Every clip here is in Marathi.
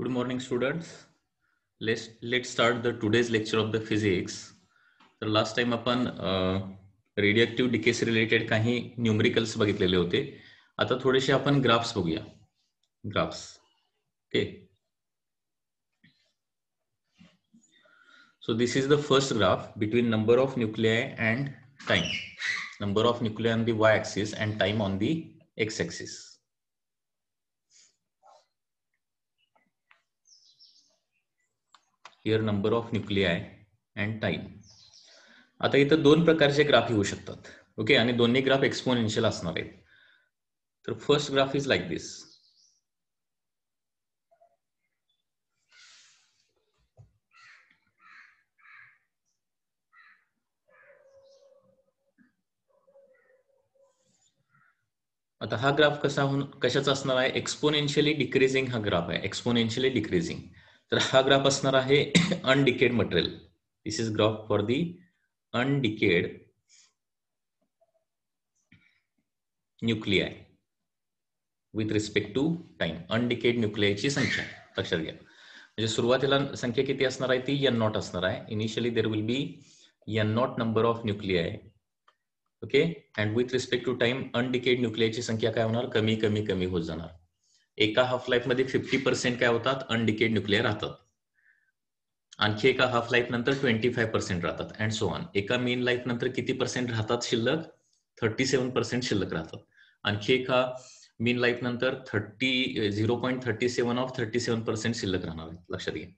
Good morning, students. Let's start the today's lecture of the physics. तर लास्ट टाइम आपण रेडिएक्टिव्ह डिकेस रिलेटेड काही न्यूमरिकल्स बघितलेले होते. आता थोडेसे आपण ग्राफ्स बघूया. Graphs. Okay. So this is the first graph between number of nuclei and time. Number of nuclei on the y-axis and time on the x-axis. Here number of nuclei and time. आता इथं दोन प्रकारचे ग्राफ येऊ शकतात. ओके. आणि दोन्ही ग्राफ एक्सपोनेन्शियल असणार आहेत. तर first graph is like this. आता हा ग्राफ कशाचा असणार आहे? एक्सपोनेन्शियली डिक्रीजिंग हा ग्राफ आहे. Exponentially decreasing. तर हा ग्राफ असणार आहे undecayed material. This is graph for the undecayed nuclei with respect to time. Undecayed न्यूक्लियाची संख्या लक्षात घ्या. म्हणजे सुरुवातीला संख्या किती असणार आहे? ती n0 असणार आहे. Initially there will be n0 number of nuclei. Okay. And with respect to time undecayed न्यूक्लियाची संख्या काय होणार? कमी कमी कमी होत जाणार. एका हाफ लाईफ मध्ये 50% काय होतात? अनडिकेड न्यूक्लियर राहतात. आणखी एका हाफ लाईफ नंतर 25% राहतात अँड सो ऑन. एका मेन लाईफ नंतर किती पर्सेंट राहतात शिल्लक? 37% शिल्लक राहतात. आणखी एका मीन लाईफ नंतर 0.37 ऑफ 37% शिल्लक राहणार आहे. लक्षात घ्या.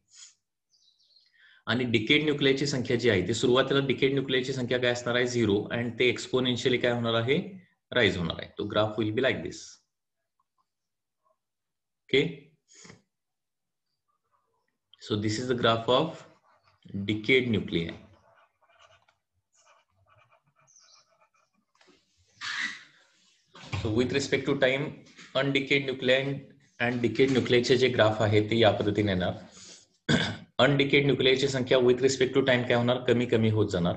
आणि डिकेड न्यूक्लियाची संख्या जी आहे ती सुरुवातीला डिकेड न्यूक्लियाची संख्या काय असणार आहे? 0. अँड ते एक्सपोनेन्शियली काय होणार आहे? राईज होणार आहे. तो graph will be like this. Okay. So this is the graph of decayed nuclei. So with respect to time, undecayed nuclei and decayed nuclei चे जे ग्राफ आहे ते या पद्धतीने येणार. अनडिकेड न्यूक्लियाची संख्या विथ रिस्पेक्ट टू टाइम काय होणार? कमी कमी होत जाणार.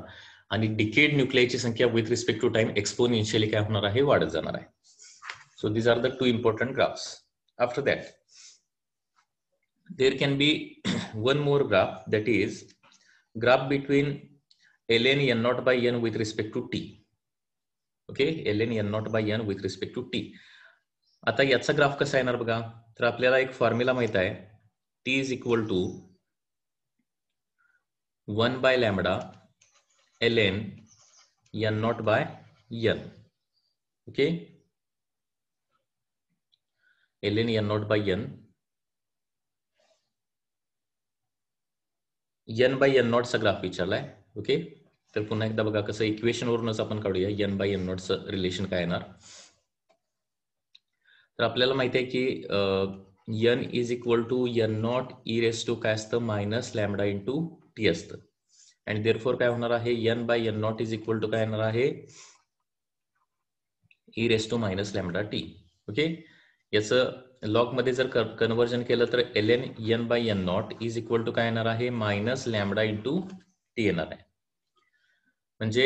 आणि डिकेड न्यूक्लियाची संख्या with respect to time exponentially काय होणार आहे? वाढत जाणार आहे. So these are the two important graphs. After that there can be one more graph, that is graph between ln n0 by n with respect to t. Okay, ln n0 by n with respect to t. आता याचा ग्राफ कसा येणार बघा. तर आपल्याला एक फॉर्म्युला माहित आहे. t is equal to 1 by lambda ln n0 by n. Okay, ln n0 by n. n by n0 चा ग्राफ विचारलाय. ओके. तर पुन्हा एकदा बघा कसं इक्वेशन वरूनच आपण काढूया n बाय n0 चं रिलेशन काय येणार. तर आपल्याला माहिती आहे की n is equal to n0 e raise to काय असतं? मायनस लॅम्बडा इंटू टी असतं. अँड देअरफॉर काय होणार आहे? n by n0 is equal to काय येणार आहे? e raise to minus lambda t. Okay. याचं लॉग मध्ये जर कन्वर्जन केलं तर ln n by n0 is equal to काय येणार आहे? मायनस लॅम्बडा इंटू टी येणार आहे. म्हणजे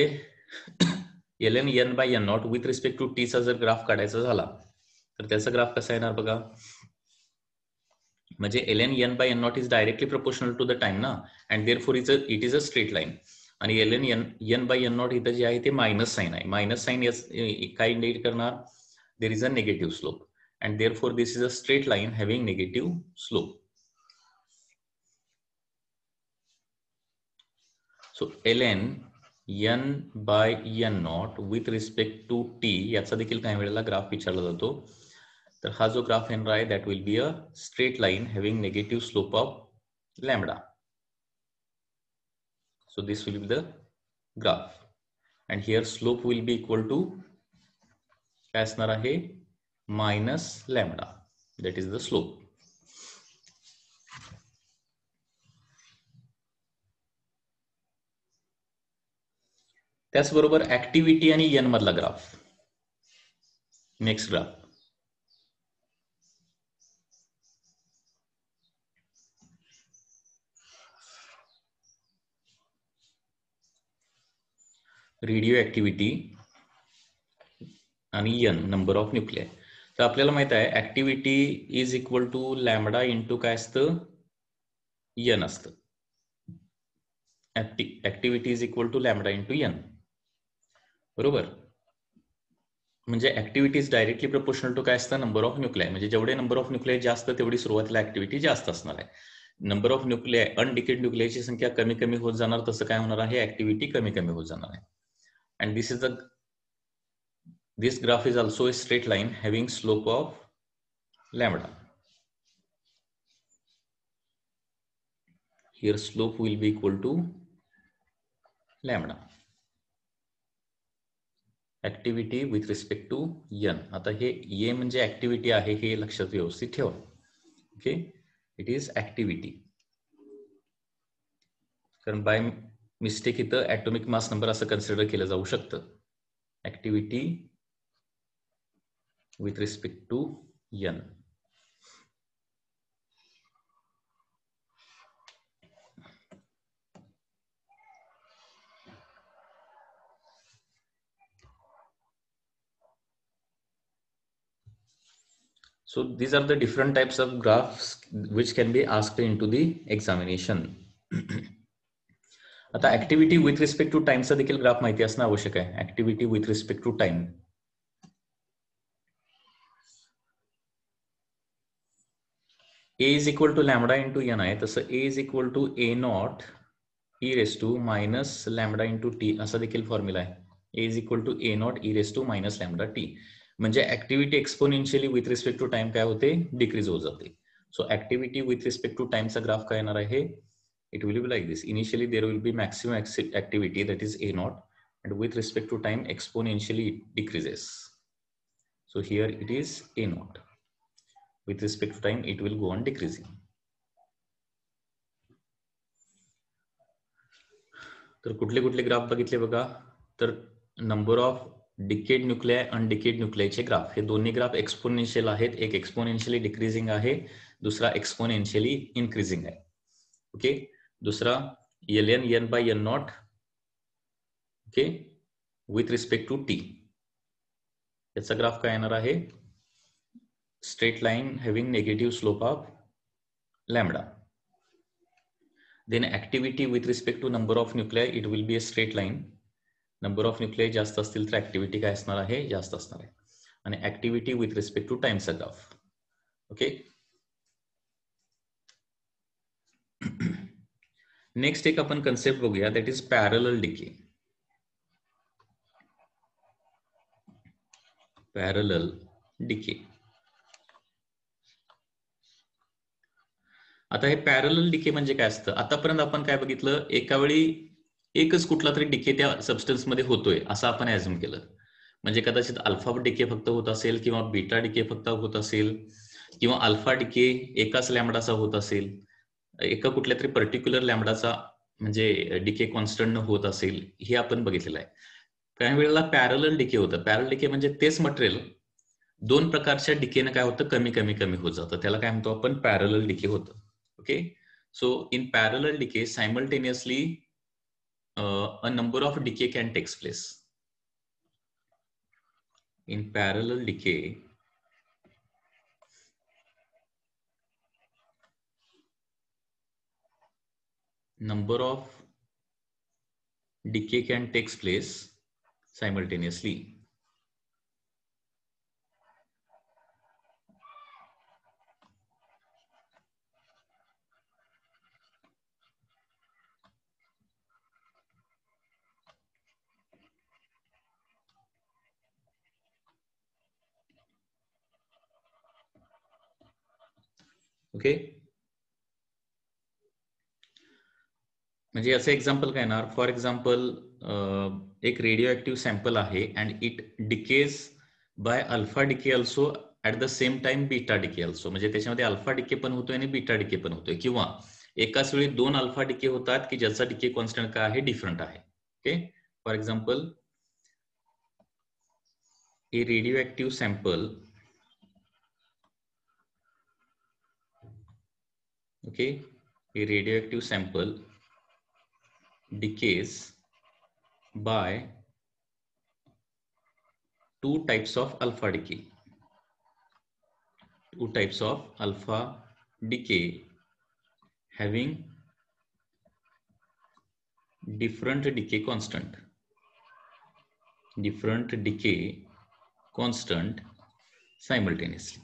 ln n by n0 with respect to t चा जर ग्राफ काढायचा झाला तर त्याचा ग्राफ कसा येणार बघा. म्हणजे ln n by n0 is directly proportional to the time ना. And therefore it is a straight line. आणि ln n बाय n0 इथं जे आहे ते मायनस साइन आहे. मायनस साइन काय इंडिकेट करणार? There is a negative slope. And therefore this is a straight line having negative slope. So ln n by n0 with respect to t याचा देखील काही वेळेला ग्राफ विचारला जातो. तर हा जो ग्राफ येणार आहे that will be a straight line having negative slope of lambda. So this will be the graph. And here slope will be equal to काय असणार आहे? minus lambda. That is the slope. त्याचबरोबर ऍक्टिव्हिटी आणि n मधला graph. Next graph. Radioactivity आणि n नंबर ऑफ न्यूक्लियाय. तर आपल्याला माहित आहे activity is equal to lambda into काय असतं, एन असतं. Activity is equal to lambda into N, बरोबर. म्हणजे activity is directly proportional to काय असतं, नंबर ऑफ न्यूक्लियाय. म्हणजे जेवढे नंबर ऑफ न्यूक्लियाय जास्त तेवढी सुरुवातीला ऍक्टिव्हिटी जास्त असणार आहे. नंबर ऑफ न्यूक्लियाय अनडिकेट न्यूक्लियाची संख्या कमी कमी होत जाणार, तसं काय होणार आहे, ऍक्टिव्हिटी कमी कमी होत जाणार आहे. And this graph is also a straight line having slope of lambda. Here slope will be equal to lambda. Activity with respect to n. आता हे ये म्हणजे ऍक्टिव्हिटी आहे हे लक्षात व्यवस्थित ठेवा. Okay, it is activity. कारण बाय मिस्टेक इथं ऍटॉमिक मास नंबर असं कन्सिडर केलं जाऊ शकतं. Activity with respect to n. So these are the different types of graphs which can be asked into the examination. आता ऍक्टिव्हिटी विथ रिस्पेक्ट टू टाइमचा देखील ग्राफ माहिती असणं आवश्यक आहे. Activity with respect to time. A is equal to lambda into N आहे, तसं A is equal to A naught e raise to minus lambda into t असा देखील फॉर्म्युला आहे. A is equal to A naught e raise to minus lambda t. म्हणजे activity exponentially with respect to time काय होते, डिक्रीज होत जाते. So activity with respect to टाइमचा ग्राफ काय येणार आहे, it will be like this. Initially there will be maximum activity, that is A naught, and with respect to time exponentially it decreases. So here it is A naught. With respect to time it will go on decreasing. तर कुठले कुठले ग्राफ बघितले बघा, तर number of decayed nuclei undecayed न्यूक्लियाचे ग्राफ, हे दोन्ही ग्राफ एक्सपोनेन्शियल आहेत. एक एक्सपोनेन्शियली डिक्रीजिंग आहे, दुसरा एक्सपोनेन्शियली इन्क्रीजिंग आहे. ओके, दूसरा ln n by n naught, okay, with respect to t. याचा ग्राफ काय येणार आहे, straight line having negative slope of lambda. Then activity with respect to number of nuclei, it will be a straight line. Number of nuclei जास्त असतील तर ऍक्टिव्हिटी काय असणार आहे, जास्त असणार आहे. आणि ऍक्टिव्हिटी विथ रिस्पेक्ट टू टाइमचा ग्राफ. ओके, नेक्स्ट एक आपण कन्सेप्ट बघूया, that is parallel decay. Parallel decay. आता हे पॅरलल डिके म्हणजे काय असतं, आतापर्यंत आपण काय बघितलं, एका वेळी एकच कुठला तरी डिके त्या सबस्टन्समध्ये होतोय असं आपण ऍझ्युम केलं. म्हणजे कदाचित अल्फा डिके फक्त होत असेल, किंवा बीटा डिके फक्त होत असेल, किंवा अल्फा डिके एकाच लॅमडाचा होत असेल, एका कुठल्या तरी पर्टिक्युलर लॅमडाचा म्हणजे डिके कॉन्स्टंट होत असेल, हे आपण बघितलेलं आहे. काही वेळेला पॅरलल डिके होतं. पॅरलल डिके म्हणजे तेच मटेरियल दोन प्रकारच्या डिकेनं काय होतं, कमी कमी कमी होत जातं, त्याला काय म्हणतो आपण, पॅरलल डिके होतं. Okay, so in parallel decay, simultaneously a number of decay can take place. In parallel decay, number of decay can take place simultaneously. Okay, म्हणजे याचं एक्झाम्पल काय येणार, फॉर एक्झाम्पल एक रेडिओ ऍक्टिव्ह सॅम्पल आहे and it decays by alpha decay also at the same time beta decay also. म्हणजे त्याच्यामध्ये अल्फा डिके पण होतोय आणि बीटा डिके पण होतोय, किंवा एकाच वेळी दोन अल्फा डिके होतात की ज्याचा डिके कॉन्स्टंट काय आहे, डिफरंट आहे. Okay, for example a radioactive sample, okay, a radioactive sample decays by two types of alpha decay. two types of alpha decay having different decay constant simultaneously.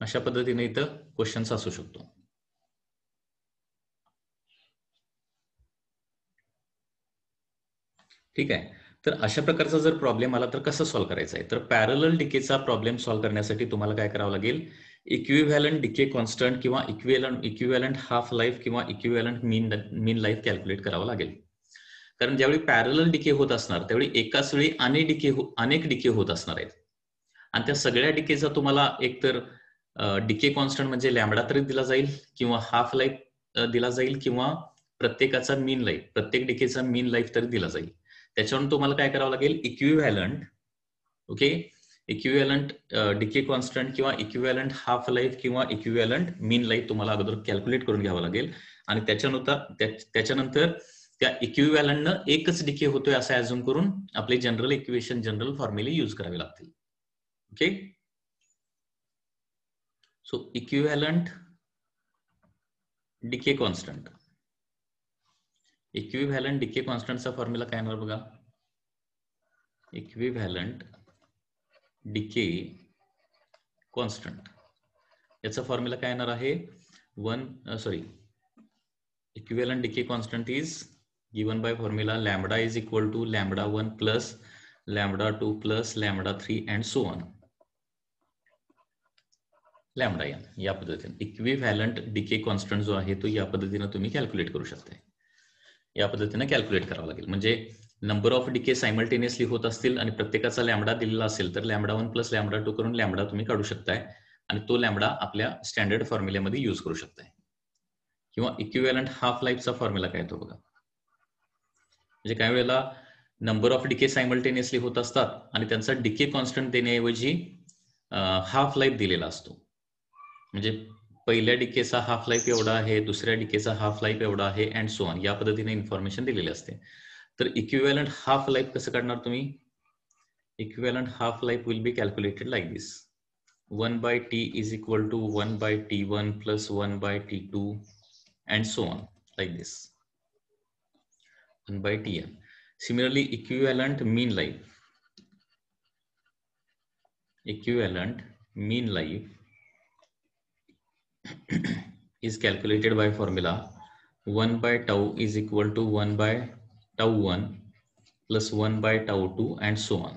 अशा पद्धतीने इथं क्वेश्चन्स असू शकतो. ठीक आहे. तर अशा प्रकारचा जर प्रॉब्लेम आला तर कसं सॉल्व्ह करायचं आहे, तर पॅरलल डिकेचा प्रॉब्लेम सॉल्व्ह करण्यासाठी तुम्हाला काय करावं लागेल, इक्विव्हॅलंट डिके कॉन्स्टंट किंवा इक्विव्हॅलंट हाफ लाईफ किंवा इक्विव्हॅलंट मीन लाईफ कॅल्क्युलेट करावं लागेल. कारण ज्यावेळी पॅरलल डिके होत असणार त्यावेळी एकाच वेळी अनेक डिके होत असणार आहेत आणि त्या सगळ्या डिकेचा तुम्हाला एकतर डिके कॉन्स्टंट म्हणजे लॅम्बडा तरी दिला जाईल किंवा हाफ लाईफ दिला जाईल किंवा प्रत्येकाचा मीन लाईफ, प्रत्येक डिकेचा मीन लाईफ तरी दिला जाईल. त्याच्यावरून तुम्हाला काय करावं लागेल, इक्विव्हॅलंट डिके कॉन्स्टंट किंवा इक्विव्हॅलंट हाफ लाईफ किंवा इक्विव्हॅलंट मीन लाईफ तुम्हाला अगोदर कॅल्क्युलेट करून घ्यावं लागेल आणि त्याच्यानंतर त्या इक्विव्हॅलंटनं एकच डिके होतोय असं ऍझ्युम करून आपले जनरल फॉर्म्युले यूज करावे लागतील. ओके, सो इक्विव्हॅलंट डिके कॉन्स्टंटचा फॉर्म्युला काय येणार बघा, इक्विव्हॅलंट डिके कॉन्स्टंट याचा फॉर्म्युला काय येणार आहे, equivalent decay constant is given by formula lambda is equal to lambda 1 plus lambda 2 plus lambda 3 and so on lambda n. या पद्धतीने इक्विव्हॅलंट डिके कॉन्स्टंट जो आहे तो या पद्धतीने तुम्ही कॅल्क्युलेट करू शकता. या पद्धतीने कॅल्क्युलेट करावं लागेल. म्हणजे नंबर ऑफ डिके सायमल्टेनियसली होत असतील आणि प्रत्येकाचा लॅम्बडा दिलेला असेल तर लॅम्बडा 1 प्लस लॅम्बडा 2 करून लॅम्बडा तुम्ही काढू शकताय आणि तो लॅम्बडा आपल्या स्टँडर्ड फॉर्म्युल्यामध्ये यूज करू शकताय. किंवा इक्विव्हॅलंट हाफ लाईफचा फॉर्म्युला काय तो बघा, म्हणजे काही वेळेला नंबर ऑफ डिके सायमल्टेनियसली होत असतात आणि त्यांचा डिके कॉन्स्टंट देण्याऐवजी हाफ लाईफ दिलेला असतो. म्हणजे पहिल्या डिकेचा हाफ लाईफ एवढा आहे, दुसऱ्या डिकेचा हाफ लाईफ एवढा आहे अँड सो ऑन, या पद्धतीने इन्फॉर्मेशन दिलेली असते. तर इक्विव्हॅलंट हाफ लाईफ कसं काढणार तुम्ही, equivalent half life will be calculated like this, 1/t is equal to 1/t1 plus 1/t2 and so on like this, 1/tn. Similarly, equivalent mean life is calculated by formula 1/tau is equal to 1/tau1 plus 1/tau2 and so on,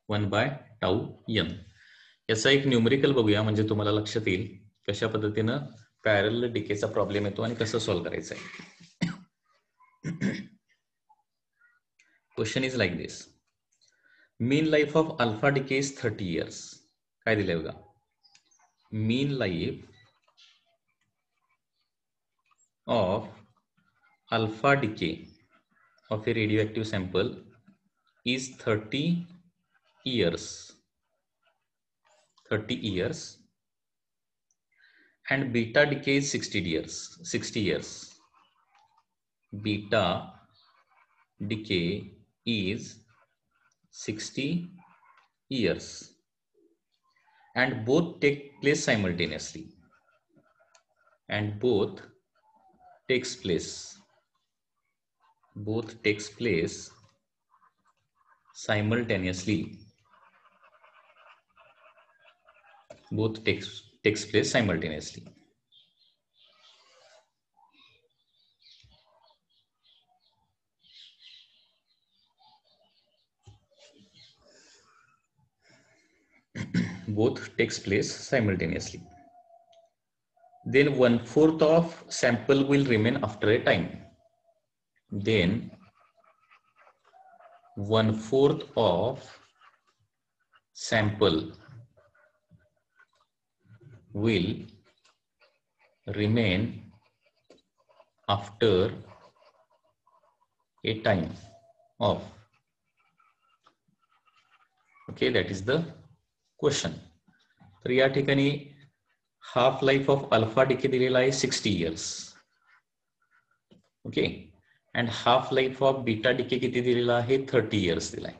1/tau n. याचा एक न्यूमेरिकल बघूया म्हणजे तुम्हाला लक्षात येईल कशा पद्धतीनं पॅरलल डिकेचा प्रॉब्लेम येतो आणि कसं सॉल्व्ह करायचं आहे. Question is like this, mean life of alpha decay is 30 years. काय दिलंय बघा, mean life of alpha decay of a radioactive sample is 30 years and beta decay is 60 years. Beta decay is 60 years and both take place simultaneously, both takes place simultaneously. Both takes place simultaneously. Both takes place simultaneously. Then 1/4 of sample will remain after a time. Then 1/4 of sample will remain after a time of, okay, that is the question. तर या ठिकाणी half life of alpha decay दिलेला आहे 60 years. Okay, and half life of beta decay किती दिलेला आहे 30 इयर्स दिलाय.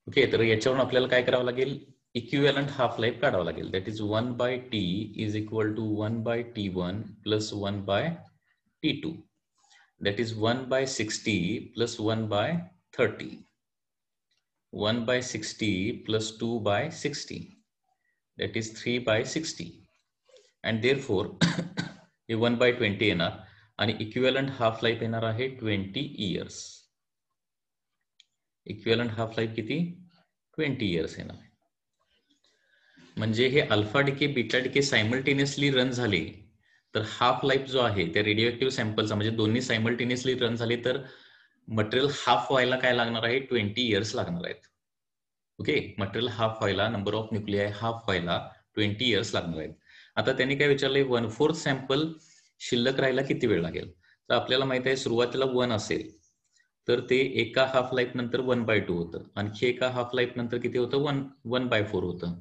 ओके, तर याच्यावरून आपल्याला काय करावं लागेल, इक्विव्हॅलंट हाफ लाईफ काढावं लागेल. That is 1/t is equal to 1/t1 plus 1/t2. That is 1/60 plus 1/30. 1/60 plus 2/60. That is 3/60. And therefore हे 1/20 येणार आणि इक्विव्हॅलंट हाफ लाईफ येणार आहे 20 इयर्स. इक्विव्हॅलंट हाफ लाईफ किती 20 इयर्स येणार. म्हणजे हे alpha decay beta decay simultaneously run झाले तर हाफ लाईफ जो आहे त्या रेडिओ सॅम्पलचा म्हणजे दोन्ही सायमल्टेनियसली रन झाले तर मटेरियल हाफ व्हायला काय लागणार आहे 20 इयर्स लागणार आहेत. ओके, मटेरियल हाफ व्हायला, नंबर ऑफ न्यूक्लिआय हाफ व्हायला 20 इयर्स लागणार आहेत. आता त्यांनी काय विचारलंय 1/4 सॅम्पल शिल्लक राहायला किती वेळ लागेल. तर आपल्याला माहित आहे सुरुवातीला 1 असेल तर ते एका हाफ लाईफ नंतर 1/2 होतं, आणखी एका हाफ लाईफ नंतर किती होतं 1/4 होतं.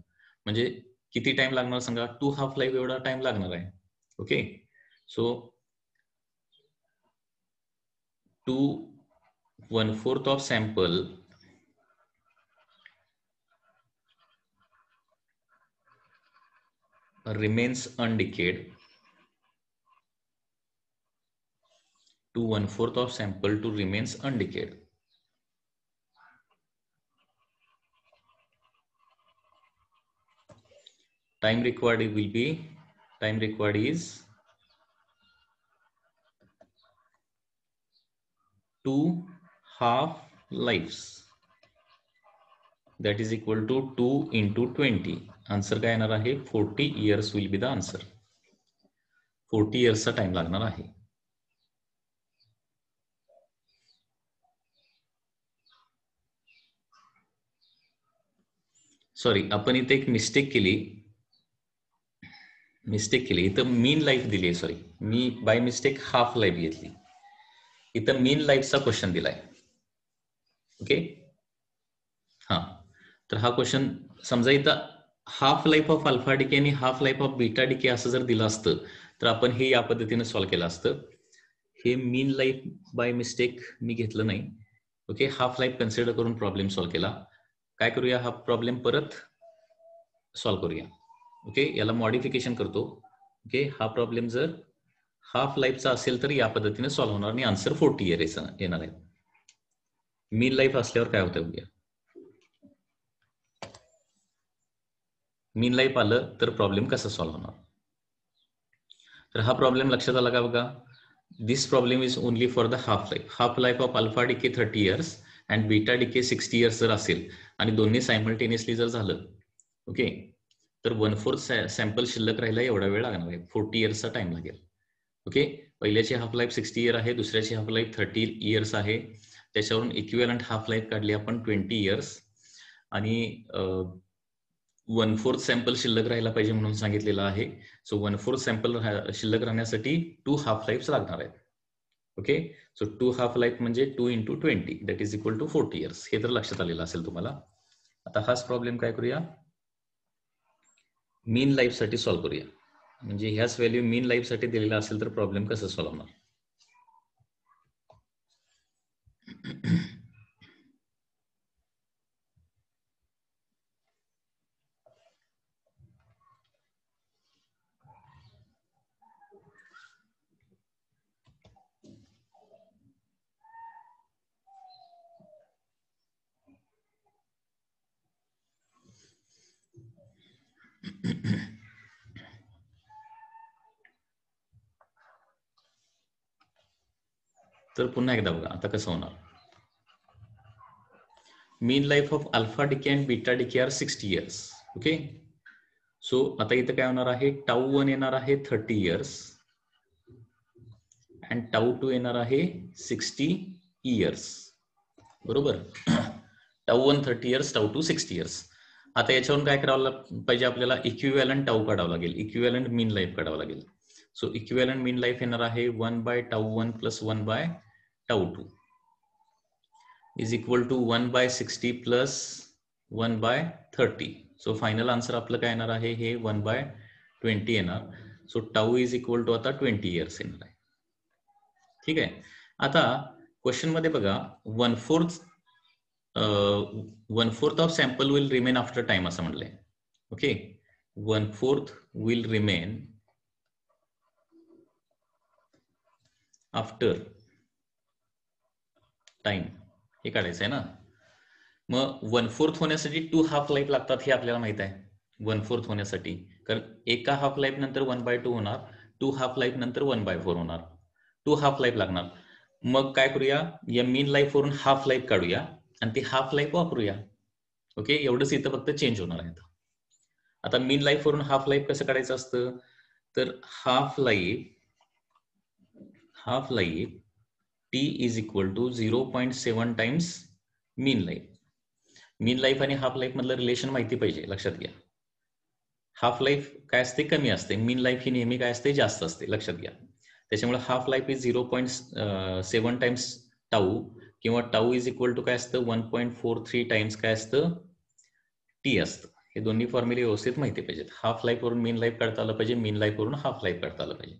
म्हणजे किती टाइम लागणार सांगा, 2 हाफ लाईफ एवढा टाइम लागणार आहे. Okay, so 1/4 of sample remains undecayed to 1/4 of sample to remains undecayed. Time required is 2 half lives. That is equal to 2 into 20. Answer काय येणार आहे 40 years will be the answer. 40 years चा टाइम लागणार आहे. सॉरी, आपण इथे एक मिस्टेक केली. इथं मीन लाईफ दिली. Sorry, me by mistake half life घेतली. इथं मीन लाईफचा क्वेश्चन दिलाय. ओके, हा, तर हा क्वेश्चन समजा इथं half life of alpha decay आणि half life of beta decay असं जर दिलं असतं तर आपण हे या पद्धतीने सॉल्व्ह केलं असतं. हे मीन लाईफ बाय मिस्टेक मी घेतलं नाही. ओके, हाफ लाईफ कन्सिडर करून प्रॉब्लेम सॉल्व्ह केला. काय करूया, हा प्रॉब्लेम परत सॉल्व्ह करूया. ओके, याला मॉडिफिकेशन करतो. ओके, हा प्रॉब्लेम जर हाफ लाईफचा असेल तर या पद्धतीने सॉल्व्ह होणार आणि आन्सर 40 इयर्स येणार आहे. मीन लाईफ असल्यावर काय होतं बघूया. मीन लाईफ आलं तर प्रॉब्लेम कसा सॉल्व्ह होणार. तर हा प्रॉब्लेम लक्षात आला का बघा. This problem is only for the half life. Half life of alpha decay 30 years and beta decay 60 years जर असेल आणि दोन्ही सायमल्टेनियसली जर झालं, ओके, तर 1/4 सॅम्पल शिल्लक राहिला एवढा वेळ लागणार आहे. 40 इयर्सचा टाइम लागेल. ओके, पहिल्याची हाफ लाईफ 60 इयर आहे, दुसऱ्याची हाफ लाईफ 30 इयर्स आहे. त्याच्यावरून इक्विव्हॅलंट हाफ लाईफ काढली आपण 20 इयर्स आणि 1/4 सॅम्पल शिल्लक राहायला पाहिजे म्हणून सांगितलेलं आहे. सो 1/4 सॅम्पल शिल्लक राहण्यासाठी 2 हाफ लाईफ लागणार आहेत. ओके, सो 2 हाफ लाईफ म्हणजे 2 into 20 that is equal to 40 years. हे तर लक्षात आलेलं असेल तुम्हाला. आता हाच प्रॉब्लेम काय करूया, मीन लाईफ साठी सॉल्व्ह करूया. म्हणजे ह्याच व्हॅल्यू मीन लाईफ साठी दिलेला असेल तर प्रॉब्लेम कसा सॉल्व्ह होणार. तर पुन्हा एकदा बघा आता कसं होणार. Mean life of alpha decay and beta decay are 60 years. Okay, so आता इथं काय होणार आहे, τ1 येणार आहे 30 इयर्स अँड τ2 येणार आहे 60 इयर्स. बरोबर, τ1 30 इयर्स, τ2 60 इयर्स. आता याच्यावरून काय करावं पाहिजे आपल्याला, इक्विव्हॅलंट टाऊ काढावं लागेल, इक्विव्हॅलंट मीन लाईफ काढावं लागेल. सो इक्विव्हॅलंट मीन लाईफ येणार आहे 1/τ1 plus 1/τ2 is equal to 1/60 plus 1/30. So final answer आपलं काय येणार आहे, हे 1/20 येणार. So tau is equal to आता 20 इयर्स येणार आहे. ठीक आहे, आता क्वेश्चन मध्ये बघा 1/4 of sample will remain after time असं म्हटलंय. Okay, 1/4 will remain after time हे काढायचं आहे ना. मग 1/4 होण्यासाठी 2 हाफ लाईफ लागतात हे आपल्याला माहित आहे. 1/4 होण्यासाठी, कारण एका हाफ लाईफ नंतर 1/2 होणार, 2 हाफ लाईफ नंतर 1/4 होणार, 2 हाफ लाईफ लागणार. मग काय करूया, या मीन लाईफ वरून हाफ लाईफ काढूया आणि ती हाफ लाईफ वापरूया. ओके, एवढंच इथं फक्त चेंज होणार आहे. आता मीन लाईफ वरून हाफ लाईफ कसं काढायचं असतं, तर half life t is equal to 0.7 times mean life. Mean life आणि हाफ लाईफ मधलं रिलेशन माहिती पाहिजे, लक्षात घ्या. हाफ लाईफ काय असते, कमी असते. मीन लाईफ ही नेहमी काय असते, जास्त असते, लक्षात घ्या. त्याच्यामुळे half life is 0.7 times tau, किंवा टाऊ इज इक्वल टू काय असतं 1.43 टाइम्स काय असतं, टी असतं. हे दोन्ही फॉर्म्युले व्यवस्थित माहिती पाहिजेत. हाफ लाईफ वरून मीन लाईफ काढता आलं पाहिजे, मीन लाईफ वरून हाफ लाईफ काढता आलं पाहिजे.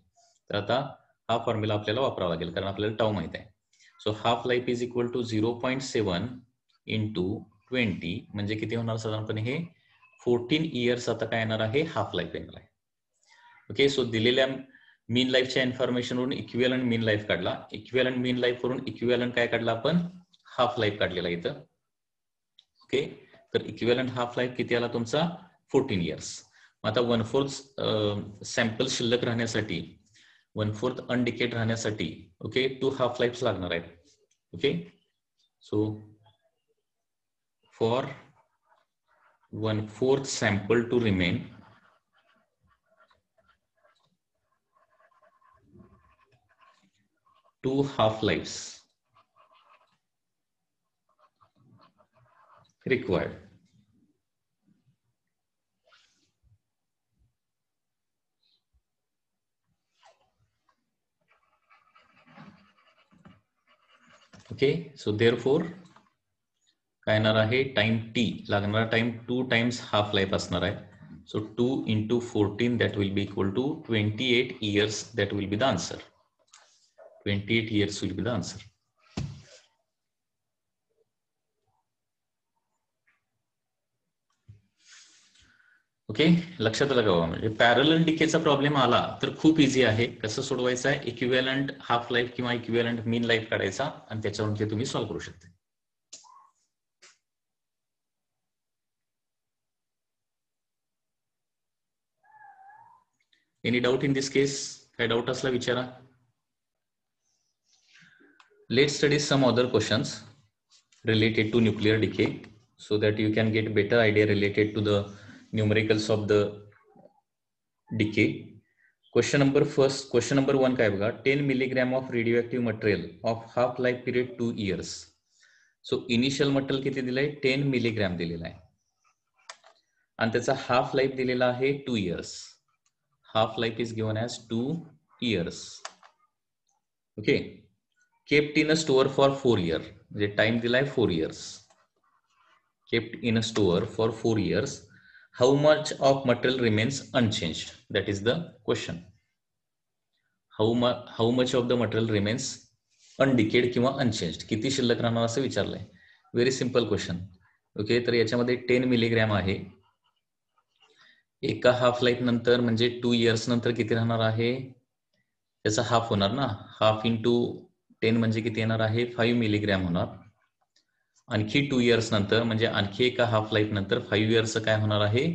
तर आता हा फॉर्म्युला आपल्याला वापरावा लागेल, कारण आपल्याला टाऊ माहित आहे. So half life is equal to 0.7 into 20 म्हणजे किती होणार साधारणपणे, हे 14 इयर्स आता काय येणार आहे, हाफ लाईफ येणार आहे. ओके, सो दिलेल्या मीन लाईफच्या इन्फॉर्मेशन वरून इक्विव्हॅलंट मीन लाईफ काढला, इक्विव्हॅलंट मीन लाईफ वरून इक्विव्हॅलंट काय काढला आपण, हाफ लाईफ काढलेला इथं. ओके, तर इक्विव्हॅलंट हाफ लाईफ किती आला तुमचा, 14 इयर्स. आता 1/4 सॅम्पल शिल्लक राहण्यासाठी, 1/4 अनडिकेट राहण्यासाठी, ओके, 2 हाफ लाईफ लागणार आहेत. Okay, so for 1/4 sample to remain, two half lives required. Okay, so therefore काय येणार आहे, टाइम टी लागणारा टाइम 2 टाइम्स हाफ लाईफ असणार आहे. So 2 into 14 that will be equal to 28 years. That will be the answer. 28 years will be the answer. Okay, लक्षात आलं का बाबा. म्हणजे पॅरलल डिकेचा प्रॉब्लेम आला तर खूप इझी आहे. कसं सोडवायचं आहे, इक्विव्हॅलंट हाफ लाईफ किंवा इक्विव्हॅलंट मीन लाईफ काढायचा आणि त्याच्यावरून ते तुम्ही सॉल्व्ह करू शकता. एनी डाऊट इन दिस केस? काय डाऊट असला विचारा. Let's study some other questions related to nuclear decay so that you can get better idea related to the numericals of the decay. Question number 1 काय बघा, 10 milligram of radioactive material of half life period 2 years. So initial material किती दिलाय, 10 milligram दिलेला आहे आणि त्याचा हाफ लाईफ दिलेला आहे 2 years. Half life is given as 2 years. Okay, kept in a store for 4 years, म्हणजे टाइम दिलाय 4 years. kept in a store for 4 years, how much of material remains unchanged? That is the question. how much of the material remains undecayed किंवा unchanged, किती शिल्लक राहणार असं विचारलंय. Very simple question. ओके, तर याच्यामध्ये 10 मिलीग्रॅम आहे. एका हाफ लाईफ नंतर म्हणजे 2 years नंतर किती राहणार आहे, त्याचा हाफ होणार ना. हाफ इंटू 10 म्हणजे किती येणार आहे, 5 मिलीग्रॅम होणार. आणखी 2 years नंतर म्हणजे आणखी एका हाफ लाईफ नंतर 5 years काय होणार आहे,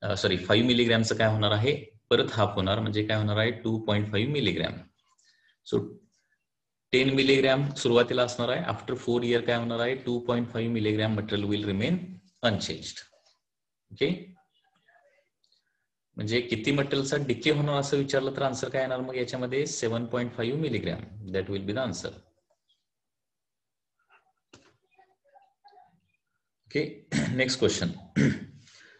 5 मिलीग्रॅमचं काय होणार आहे, परत हाफ होणार म्हणजे काय होणार आहे, 2.5 मिलीग्रॅम. सो 10 मिलीग्रॅम सुरुवातीला असणार आहे, आफ्टर 4 year काय होणार आहे, 2.5 milligram material will remain unchanged. Okay, म्हणजे किती मटेरियलचा डिके होणार असं विचारलं तर आन्सर काय येणार मग याच्यामध्ये, 7.5 milligram. That will be the answer. Okay, next question.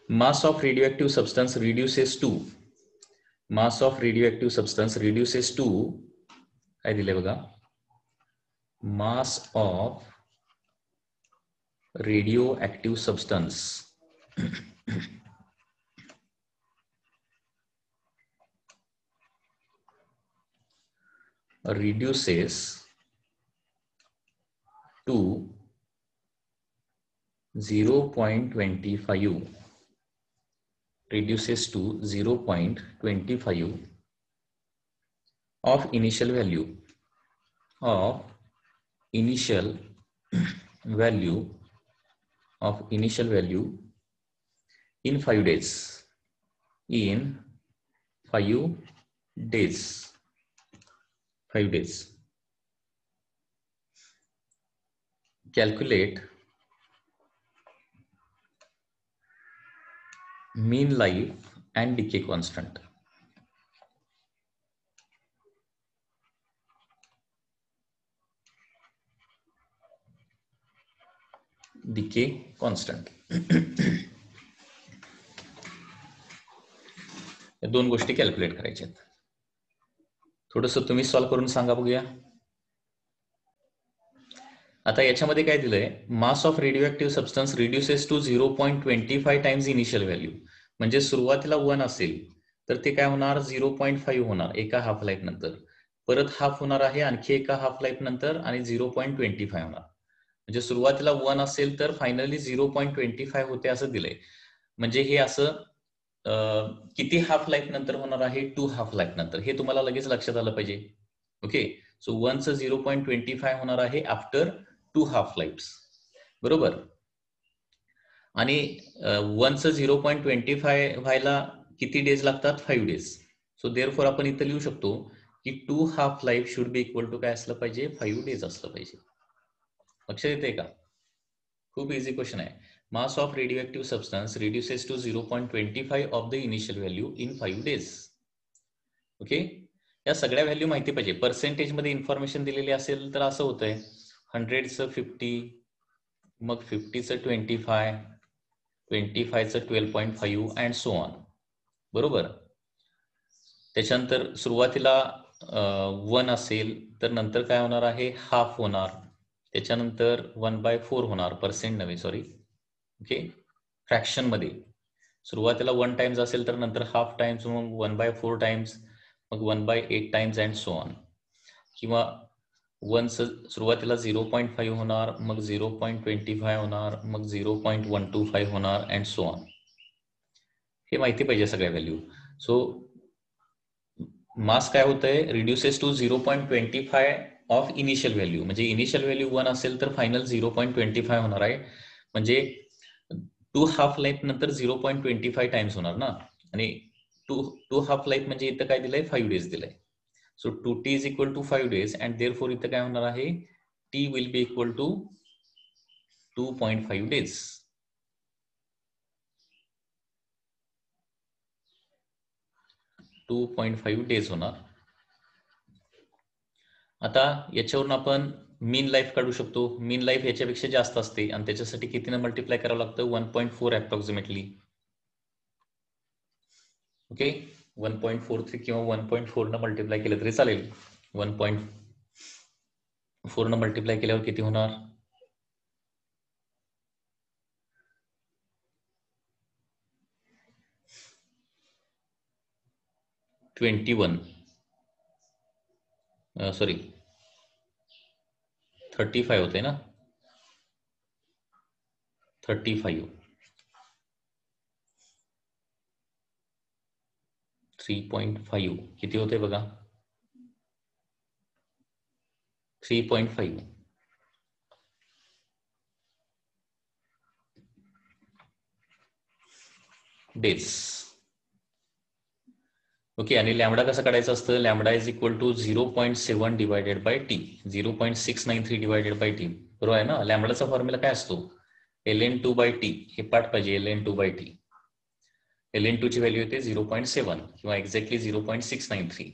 mass of radioactive substance reduces to, mass of radioactive substance reduces to काय दिले बघा, mass of radioactive substance reduces to 0.25 reduces to 0.25 of initial value in 5 days. In 5 days. 5 days. Calculate mean life and decay constant. Decay constant. या दोन गोष्टी कॅल्क्युलेट करायच्या आहेत. थोडंसं तुम्ही सॉल्व्ह करून सांगा बघूया. आता याच्यामध्ये काय दिलंय, mass of radio substance reduces to 0.25 times initial value. म्हणजे सुरुवातीला 1 असेल तर ते काय होणार, 0.5 होणार एका हाफ लाईफ नंतर, परत हाफ होणार आहे आणखी एका हाफ लाईफ नंतर आणि 0.25 होणार. म्हणजे सुरुवातीला 1 असेल तर फायनली 0.25 होते असं दिलंय. म्हणजे हे असं किती हाफ लाईफ नंतर होणार आहे, 2 हाफ लाईफ नंतर. हे तुम्हाला लगेच लक्षात आलं पाहिजे. ओके, सो 1चं 0.25 होणार आहे आफ्टर 2 हाफ लाईफ्स, बरोबर. आणि 1चं 0.25 व्हायला किती डेज लागतात, 5 डेज. सो देअरफॉर आपण इथं लिहू शकतो की 2 half life should be equal to काय असलं पाहिजे, 5 डेज असलं पाहिजे. लक्षात येते का? खूप इझी क्वेश्चन आहे. Mass of radio substance reduces to 0.25 of the initial value in 5 days. Okay, या सगळ्या व्हॅल्यू माहिती पाहिजे. पर्सेंटेज मध्ये इन्फॉर्मेशन दिलेली असेल तर असं होतंय, 100चं 50, मग 50चं 25, 25चं 12.5 अँड सो ऑन, बरोबर. त्याच्यानंतर सुरुवातीला 1 असेल तर नंतर काय होणार आहे, हाफ होणार. त्याच्यानंतर 1/4 होणार, पर्सेंट नव्हे, सॉरी. ओके, फ्रॅक्शन मध्ये सुरुवातीला 1 टाइम्स असेल तर नंतर हाफ टाइम्स, मग 1/4 टाइम्स, मग 1/8 टाइम्स अँड सो ऑन. किंवा 1 सुरुवातीला 0.5 होणार, मग 0.25 होणार, मग 0.125 होणार अँड सो ऑन. हे माहिती पाहिजे सगळ्या व्हॅल्यू. सो मास काय होतंय, reduces to 0.25 of initial value. म्हणजे इनिशियल व्हॅल्यू 1 असेल तर फायनल 0.25 होणार आहे. म्हणजे 2 हाफ लाईफ नंतर 0.25 टाइम्स होणार ना. आणि 2 हाफ लाईफ म्हणजे इथं काय दिलंय, 5 डेज दिलंय. So 2t is equal to 5 days and therefore इथं काय होणार आहे, t will be equal to 2.5 days. होणार. आता याच्यावरून आपण मीन लाईफ काढू शकतो. मीन लाईफ याच्यापेक्षा जास्त असते आणि त्याच्यासाठी कितीने मल्टिप्लाय करावं लागतं, 1.4 अप्रॉक्सिमेटली. ओके, 1.43 किंवा 1.4 न मल्टिप्लाय केलं तरी चालेल. 1.4 न मल्टिप्लाय केल्यावर किती होणार, 21, सॉरी 35 होते ना, 35, 3.5 किती होते बघा, 3.5 डेज. ओके, आणि लॅमडा कसं काढायचं असतं, lambda is equal to 0.7 divided by t, 0.693 divided by t, बरोबर आहे ना. लॅमडाचा फॉर्म्युला काय असतो, ln2/t. हे पाठ पाहिजे, ln2/t. ln2 ची व्हॅल्यू येते 0.7 किंवा एक्झॅक्टली 0.693.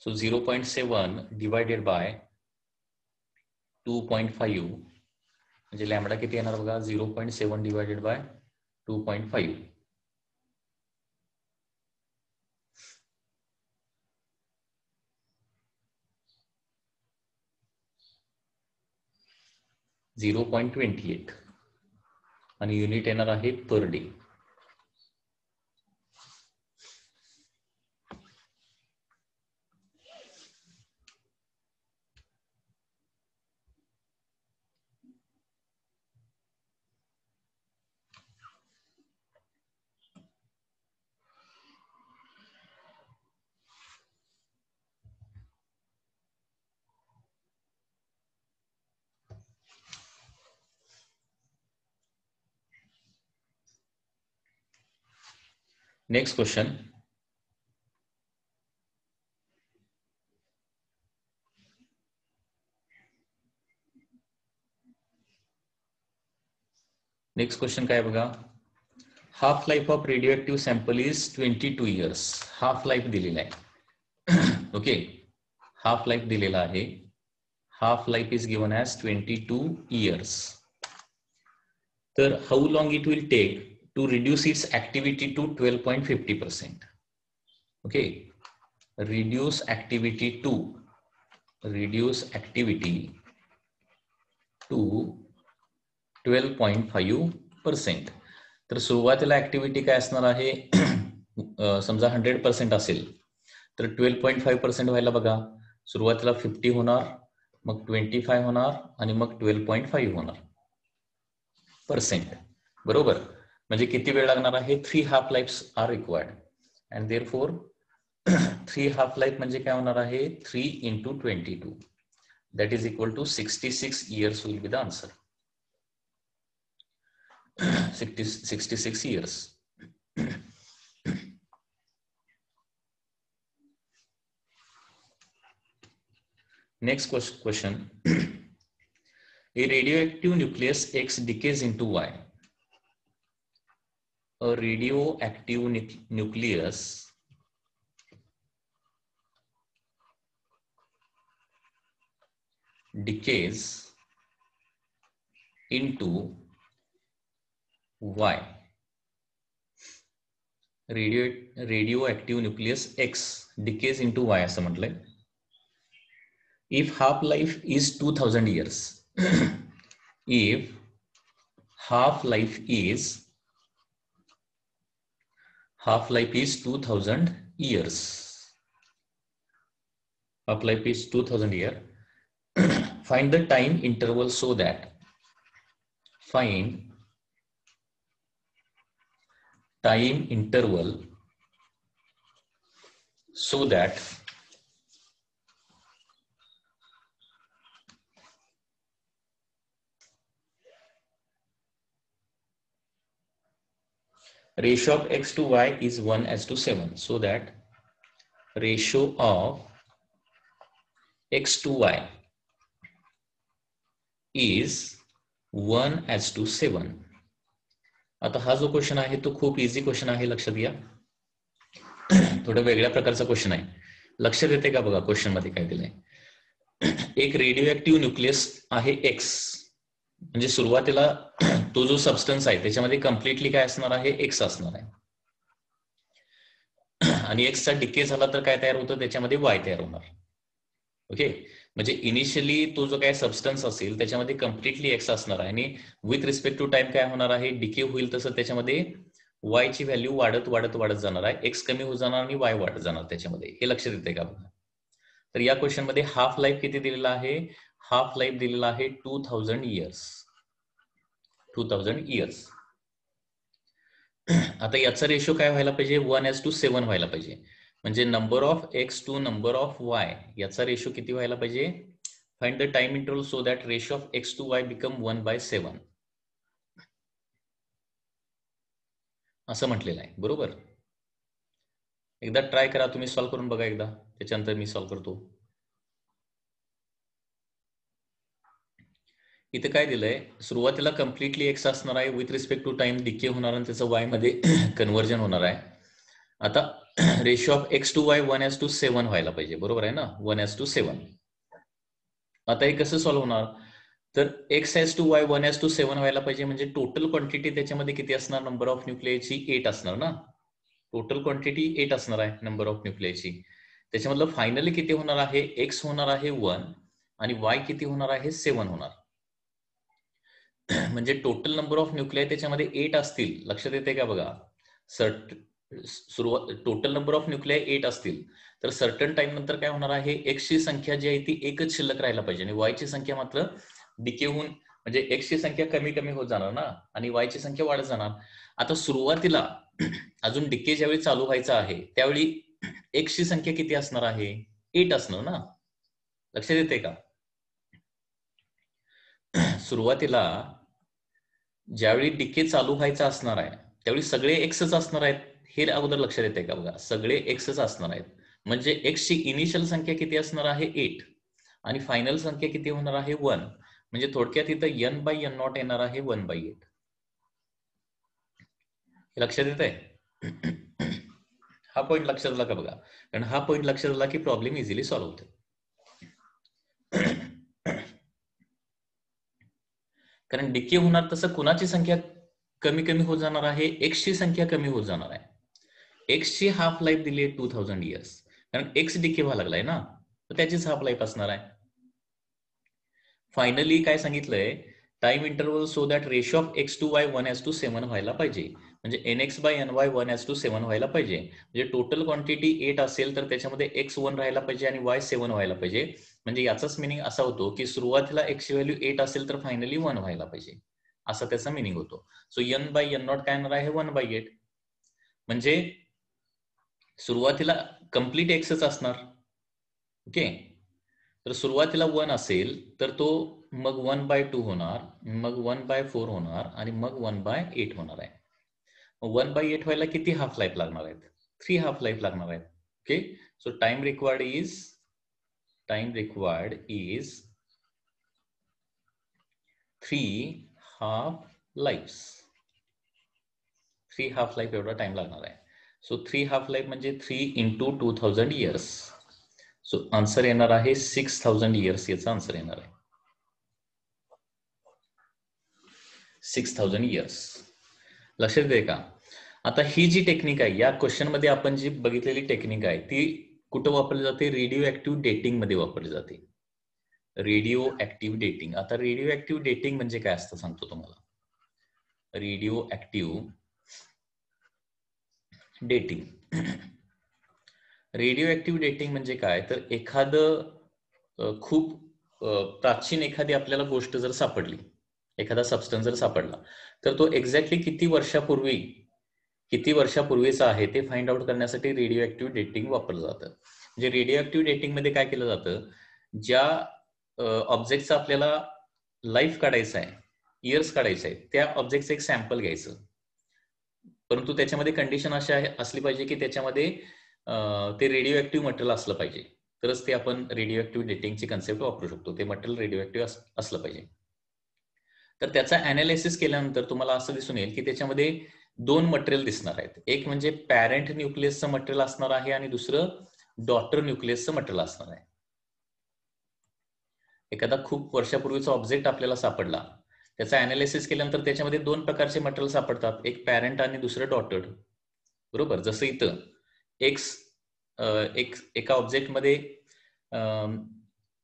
सो 0.7 डिवायडेड बाय 2.5 म्हणजे लॅमडा किती येणार बघा, 0.7 डिवायडेड बाय 2.5. 0.28 आणि युनिट येणार आहे per day. Next question, next question काय बघा, half life of radioactive sample is 22 years. Half life दिलेला आहे. ओके, हाफ लाईफ दिलेला आहे. Half life is given as 22 years. तर how long it will take to reduce its activity to 12.50%. Okay, reduce activity to 12.5%. तर सुरुवातीला ऍक्टिव्हिटी काय असणार आहे, समजा 100% असेल तर 12.5% व्हायला बघा. सुरुवातीला 50 होणार, मग 25 होणार आणि मग 12.5 होणार %. बरोबर, म्हणजे किती वेळ लागणार आहे, 3 half lifes are required. And therefore 3 half life म्हणजे काय होणार आहे, 3 into 22, that is equal to 66 years will be the answer. 66 years. Next question. A radioactive nucleus X decays into Y. A radioactive nucleus decays into Y. Radioactive nucleus X decays into Y असं म्हटलंय. If half life is 2000 years, if half life is 2000 years, half life is 2000 years, find the time interval so that, find time interval so that ratio of X to Y is 1:7, so that ratio of X to Y is 1:7. आता हा जो क्वेश्चन आहे तो खूप इझी क्वेश्चन आहे, लक्षात घ्या. थोडं वेगळ्या प्रकारचा क्वेश्चन आहे, लक्षात येते का बघा क्वेश्चन मध्ये काय दिलंय. एक रेडिओ ऍक्टिव्ह न्यूक्लियस आहे X, म्हणजे सुरुवातीला तो जो सबस्टन्स आहे त्याच्यामध्ये कम्प्लिटली काय असणार आहे, X असणार आहे. आणि X चा डिके झाला तर काय तयार होतं, त्याच्यामध्ये Y तयार होणार. ओके, म्हणजे इनिशियली तो जो काय सबस्टन्स असेल त्याच्यामध्ये कम्प्लिटली X असणार आहे आणि विथ रिस्पेक्ट टू टाइम काय होणार आहे, डिके होईल तसं त्याच्यामध्ये Y ची व्हॅल्यू वाढत वाढत वाढत जाणार आहे. X कमी होत जाणार आणि Y वाढत जाणार त्याच्यामध्ये. हे लक्षात येते का बघा. तर या क्वेश्चन मध्ये हाफ लाईफ किती दिलेला आहे, हाफ लाईफ दिलेला आहे 2000 इयर्स. 2000 इयर्स. आता याचा रेशो काय व्हायला पाहिजे, 1:7 व्हायला पाहिजे. म्हणजे number of X to number of Y याचा रेशो किती व्हायला पाहिजे. Find the time interval so that ratio of X to Y become 1/7 असं म्हटलेलं आहे. बरोबर, एकदा ट्राय करा, तुम्ही सॉल्व्ह करून बघा एकदा, त्याच्यानंतर मी सॉल्व्ह करतो. इथे काय दिलंय, सुरुवातीला कम्प्लिटली X असणार आहे, with respect to time decay होणार आणि त्याचं Y मध्ये कन्व्हर्जन होणार आहे. आता ratio of X to Y 1:7 व्हायला पाहिजे, बरोबर आहे ना, 1:7. आता हे कसं सॉल्व्ह होणार, तर X:2Y 1:7 व्हायला पाहिजे, म्हणजे टोटल क्वांटिटी त्याच्यामध्ये किती असणार, नंबर ऑफ न्यूक्लियाची 8 असणार ना. टोटल क्वांटिटी 8 असणार आहे नंबर ऑफ न्यूक्लियाची. त्याच्यामधलं फायनली किती होणार आहे, X होणार आहे 1 आणि Y किती होणार आहे, 7 होणार. म्हणजे टोटल नंबर ऑफ न्यूक्लियाय त्याच्यामध्ये 8 असतील, लक्षात येते का बघा. सुरुवात टोटल नंबर ऑफ न्यूक्लियाय 8 असतील तर सर्टन टाइम नंतर काय होणार आहे, X ची संख्या जी आहे ती एकच शिल्लक राहायला पाहिजे आणि Y ची संख्या मात्र डिके होऊन, म्हणजे X ची संख्या कमी कमी होत जाणार ना आणि Y ची संख्या वाढत जाणार. आता सुरुवातीला अजून डिके ज्यावेळी चालू व्हायचा आहे त्यावेळी X ची संख्या किती असणार आहे, 8 असणार ना, लक्षात येते का. सुरुवातीला ज्यावेळी डिके चालू व्हायचा असणार आहे त्यावेळी सगळे Xच असणार आहेत, हे अगोदर लक्षात येते का बघा, सगळे एक्सच असणार आहेत. म्हणजे एक्सची इनिशियल संख्या किती असणार आहे 8 आणि फायनल संख्या किती होणार आहे 1. म्हणजे थोडक्यात इथं n बाय n नॉट येणार आहे 1/8. हे लक्षात येत आहे? हा पॉईंट लक्षात आला का बघा, कारण हा पॉईंट लक्षात आला की प्रॉब्लेम इझिली सॉल्व्ह होते. कारण डिके होणार तसं कुणाची संख्या कमी कमी होत जाणार आहे, एक्सची संख्या कमी होत जाणार आहे. एक्सची हाफ लाईफ दिली आहे 2000 इयर्स, कारण एक्स डिके व्हायला लागलाय ना, तर त्याचीच हाफ लाईफ असणार आहे. फायनली काय सांगितलंय, time interval so that ratio of X to Y 1:7 व्हायला पाहिजे. म्हणजे nx बाय ny 1:7 व्हायला पाहिजे. म्हणजे टोटल क्वांटिटी 8 असेल तर त्याच्यामध्ये x 1 राहायला पाहिजे आणि y 7 व्हायला पाहिजे. म्हणजे याचाच मिनिंग असा होतो की सुरुवातीला x ची व्हॅल्यू 8 असेल तर फायनली 1 व्हायला पाहिजे, असा त्याचा मिनिंग होतो. So n by n naught काय येणार आहे 1/8. म्हणजे सुरुवातीला कम्प्लीट एक्सच असणार. ओके, तर सुरुवातीला 1 असेल तर तो मग 1/2 होणार, मग 1/4 होणार आणि मग 1/8 होणार आहे. 1/8 व्हायला किती हाफ लाईफ लागणार आहेत? 3 हाफ लाईफ लागणार आहेत. Okay, so time required is 3 half lives. 3 half life एवढा टाइम लागणार आहे. सो 3 हाफ लाईफ म्हणजे 3 into 2000 इयर्स. सो आन्सर येणार आहे 6000 इयर्स. याचा आन्सर येणार आहे 6000 इयर्स. लक्षात येते का? आता ही जी टेक्निक आहे, या क्वेश्चन मध्ये आपण जी बघितलेली टेक्निक आहे ती कुठं वापरली जाते? रेडिओ ऍक्टिव्ह डेटिंग मध्ये वापरली जाते. Radio active dating. आता रेडिओ ऍक्टिव्ह डेटिंग म्हणजे काय असतं सांगतो तुम्हाला. Radio active dating. Radio active dating म्हणजे काय, तर एखादं खूप प्राचीन एखादी आपल्याला गोष्ट जर सापडली, एखादा सबस्टन्स जर सापडला, तर तो एक्झॅक्टली किती वर्षापूर्वीचा आहे ते फाइंड आउट करण्यासाठी रेडिओ ऍक्टिव्ह डेटिंग वापरलं जातं. म्हणजे रेडिओ ऍक्टिव्ह डेटिंग मध्ये काय केलं जातं, ज्या ऑब्जेक्टचा आपल्याला लाईफ काढायचा आहे, इयर्स काढायचं आहे, त्या ऑब्जेक्टचं एक सॅम्पल घ्यायचं. परंतु त्याच्यामध्ये कंडिशन अशी असली पाहिजे की त्याच्यामध्ये ते रेडिओ ऍक्टिव्ह मटेरियल असलं पाहिजे, तरच ते आपण रेडिओ ऍक्टिव्ह डेटिंगची कन्सेप्ट वापरू शकतो. ते मटेरियल रेडिओ ऍक्टिव्ह असलं पाहिजे. तर त्याचा अनालिसिस केल्यानंतर तुम्हाला असं दिसून येईल की त्याच्यामध्ये 2 मटेरियल दिसणार आहेत. एक म्हणजे पॅरेंट न्यूक्लियसचं मटेरियल असणार आहे आणि दुसरं डॉटर न्यूक्लियसचं मटेरियल असणार आहे. एखादा खूप वर्षापूर्वीचा ऑब्जेक्ट आपल्याला सापडला, त्याचा अनालिसिस केल्यानंतर त्याच्यामध्ये 2 प्रकारचे मटेरियल सापडतात, एक पॅरेंट आणि दुसरं डॉटर. बरोबर, जसं इथं एका ऑब्जेक्टमध्ये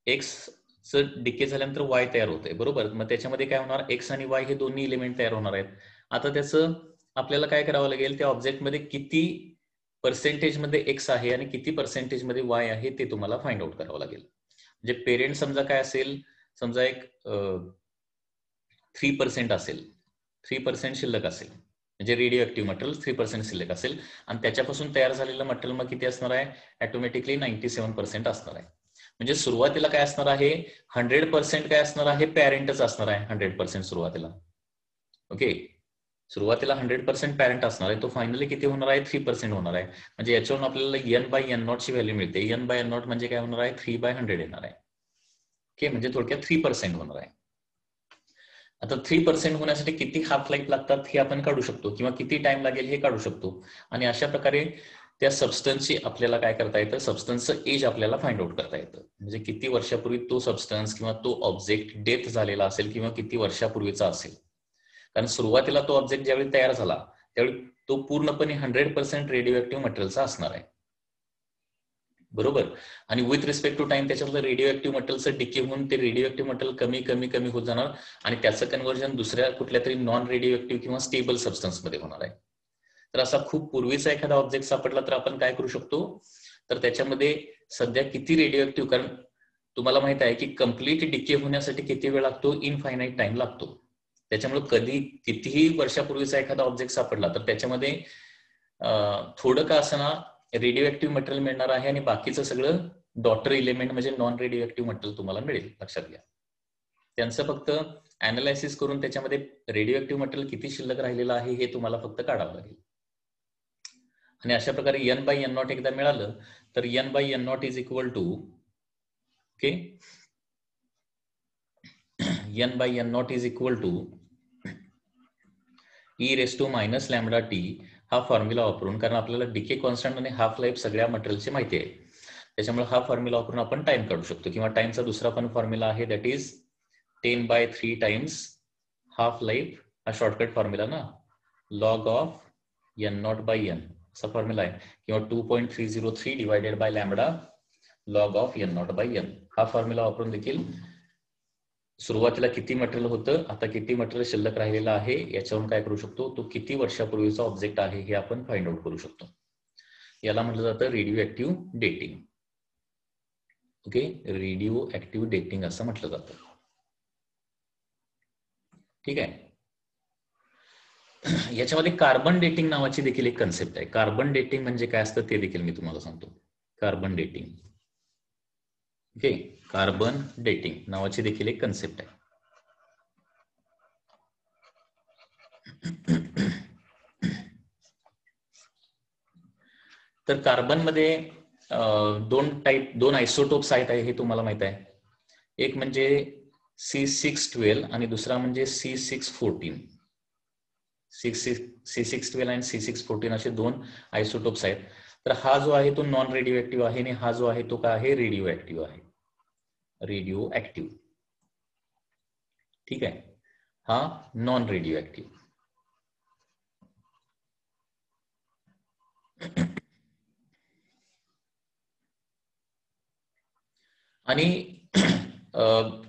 एक्सचं डिके झाल्यानंतर वाय तयार होते. बरोबर, मग त्याच्यामध्ये काय होणार, एक्स आणि वाय हे दोन्ही एलिमेंट तयार होणार आहेत. आता त्याचं आपल्याला काय करावं लागेल, त्या ऑब्जेक्टमध्ये किती पर्सेंटेजमध्ये एक्स आहे आणि किती पर्सेंटेजमध्ये वाय आहे ते तुम्हाला फाइंड आउट करावं लागेल. म्हणजे पेरेंट समजा काय असेल, समजा एक 3% असेल, 3% शिल्लक असेल, म्हणजे रेडिओ ऍक्टिव्ह मटेरियल 3% शिल्लक असेल आणि त्याच्यापासून तयार झालेलं मटेरियल मग किती असणार आहे, ऑटोमॅटिकली 97% असणार आहे. म्हणजे सुरुवातीला काय असणार आहे, 100% काय असणार आहे, पॅरेंटच असणार आहे 100% सुरुवातीला. ओके, सुरुवातीला 100% पॅरेंट असणार आहे, तो फायनली किती होणार आहे, 3% होणार आहे. म्हणजे याच्यावरून आपल्याला n/n0 ची व्हॅल्यू मिळते. n/n0 म्हणजे काय होणार आहे, 3/100 येणार आहे. ओके, म्हणजे थोडक्यात 3% होणार आहे. आता 3% होण्यासाठी किती हाफ लाईफ लागतात हे आपण काढू शकतो, किंवा किती टाइम लागेल हे काढू शकतो. आणि अशा प्रकारे त्या सबस्टन्सची आपल्याला काय करता येतं, सबस्टन्सचं एज आपल्याला फाइंड आउट करता येतं. म्हणजे किती वर्षापूर्वी तो सबस्टन्स किंवा तो ऑब्जेक्ट डेथ झालेला असेल किंवा किती वर्षापूर्वीचा असेल. कारण सुरुवातीला तो ऑब्जेक्ट ज्यावेळी तयार झाला त्यावेळी तो पूर्णपणे 100% रेडिओ ऍक्टिव्ह मटेरियलचा असणार आहे. बरोबर, आणि विथ रिस्पेक्ट टू टाइम त्याच्यातलं रेडिओ ऍक्टिव्ह मटेरियलचं डिके होऊन ते रेडिओ ऍक्टिव्ह मटेरियल कमी कमी कमी होत जाणार आणि त्याचं कन्व्हर्जन दुसऱ्या कुठल्या तरी नॉन रेडिओ ऍक्टिव्ह किंवा स्टेबल सबस्टन्स मध्ये होणार आहे. तर असा खूप पूर्वीचा एखादा ऑब्जेक्ट सापडला तर आपण काय करू शकतो, तर त्याच्यामध्ये सध्या किती रेडिओ ऍक्टिव्ह, कारण तुम्हाला माहित आहे की कम्प्लीट डिके होण्यासाठी किती वेळ लागतो, इनफायनाईट टाइम लागतो. त्याच्यामुळे कधी कितीही वर्षापूर्वीचा एखादा ऑब्जेक्ट सापडला तर त्याच्यामध्ये थोडं का असं ना रेडिओ ऍक्टिव्ह मटेरियल मिळणार आहे आणि बाकीचं सगळं डॉटर इलेमेंट म्हणजे नॉन रेडिओ ऍक्टिव्ह मटेरियल तुम्हाला मिळेल. लक्षात घ्या, त्यांचं फक्त अनालायसिस करून त्याच्यामध्ये रेडिओ ऍक्टिव्ह मटेरियल किती शिल्लक राहिलेलं आहे हे तुम्हाला फक्त काढावं लागेल. आणि अशा प्रकारे एन बाय एन नॉट एकदा मिळालं तर N by N naught is equal to okay N by N naught is equal to E raise to minus lambda t हा फॉर्म्युला वापरून, कारण आपल्याला डीके कॉन्स्टंट आणि हाफ लाईफ सगळ्या मटेरियलची माहिती आहे, त्याच्यामुळे हा फॉर्म्युला वापरून आपण टाइम काढू शकतो. किंवा टाइमचा दुसरा पण फॉर्म्युला आहे, that is 10/3 times half life, हा शॉर्टकट फॉर्म्युला ना, log of N naught by N असा फॉर्म्युला आहे. किंवा 2.303 divided by lambda log of N naught by N, हा फॉर्म्युला वापरून देखील सुरुवातीला किती मटेरियल होतं, आता किती मटेरियल शिल्लक राहिलेलं आहे याच्यावरून काय करू शकतो, तो किती वर्षापूर्वीचा ऑब्जेक्ट आहे हे आपण फाइंड आउट करू शकतो. याला म्हटलं जातं radio active dating. Okay, radio active dating असं म्हटलं जातं. ठीक आहे. याच्यामध्ये कार्बन डेटिंग नावाची देखील एक कन्सेप्ट आहे. कार्बन डेटिंग म्हणजे काय असतं ते देखील मी तुम्हाला सांगतो. Carbon dating, okay, carbon dating नावाची देखील एक कन्सेप्ट आहे. तर कार्बन मध्ये दोन आयसोटोप्स आहेत हे तुम्हाला माहित आहे. एक म्हणजे C612 आणि दुसरा म्हणजे C614. C612 आणि C614 असे दोन आयसोटोप्स आहेत. तर हा जो आहे तो नॉन रेडिओ ऍक्टिव्ह आहे आणि हा जो आहे तो काय आहे, रेडिओ ऍक्टिव्ह आहे. रेडिओ ऍक्टिव्ह, ठीक आहे, हा नॉन रेडिओ ऍक्टिव्ह. आणि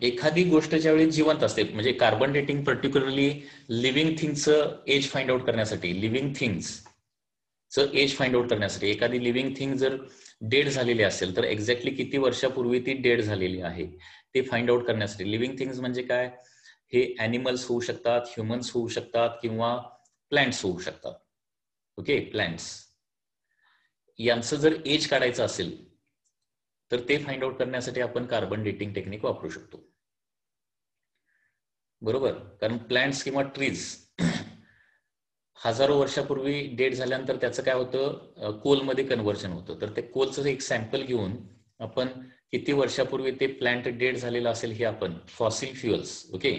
एखादी गोष्ट ज्यावेळी जिवंत असते, म्हणजे कार्बन डेटिंग पर्टिक्युलरली लिव्हिंग थिंग्सचं एज फाइंड आउट करण्यासाठी, लिव्हिंग थिंग्सचं एज फाइंड आउट करण्यासाठी, एखादी लिव्हिंग थिंग जर डेड झालेली असेल तर एक्झॅक्टली किती वर्षापूर्वी ती डेड झालेली आहे ते फाइंड आउट करण्यासाठी. लिव्हिंग थिंग्स म्हणजे काय, हे ॲनिमल्स होऊ शकतात, ह्युमन्स होऊ शकतात किंवा प्लांट्स होऊ शकतात. ओके, प्लांट्स, यांचं जर एज काढायचं असेल तर ते फाइंड आउट करण्यासाठी आपण कार्बन डेटिंग टेक्निक वापरू शकतो. बरोबर, कारण प्लांट्स किंवा ट्रीज हजारो वर्षापूर्वी डेड झाल्यानंतर त्याचं काय होतं, कोलमध्ये कन्व्हर्जन होतं. तर ते कोलचं एक सॅम्पल घेऊन आपण किती वर्षापूर्वी ते प्लांट डेड झालेलं असेल हे आपण फॉसिल फ्युअल्स, ओके,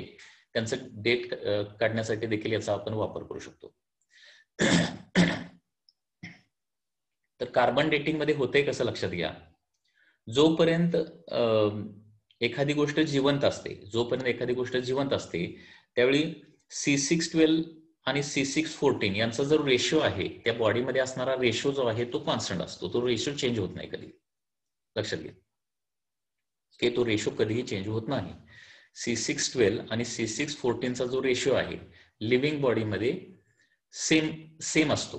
त्यांचं डेट काढण्यासाठी देखील याचा आपण वापर करू शकतो. तर कार्बन डेटिंग मध्ये होतंय कसं लक्षात घ्या, जोपर्यंत एखादी गोष्ट जिवंत असते, त्यावेळी C612 आणि C614 यांचा जो रेशो आहे, त्या बॉडीमध्ये असणारा रेशो जो आहे तो कॉन्स्टंट असतो. तो रेशो चेंज होत नाही कधी, लक्षात घ्या की तो रेशो कधीही चेंज होत नाही. C612 आणि C614चा जो रेशो आहे लिव्हिंग बॉडीमध्ये सेम असतो,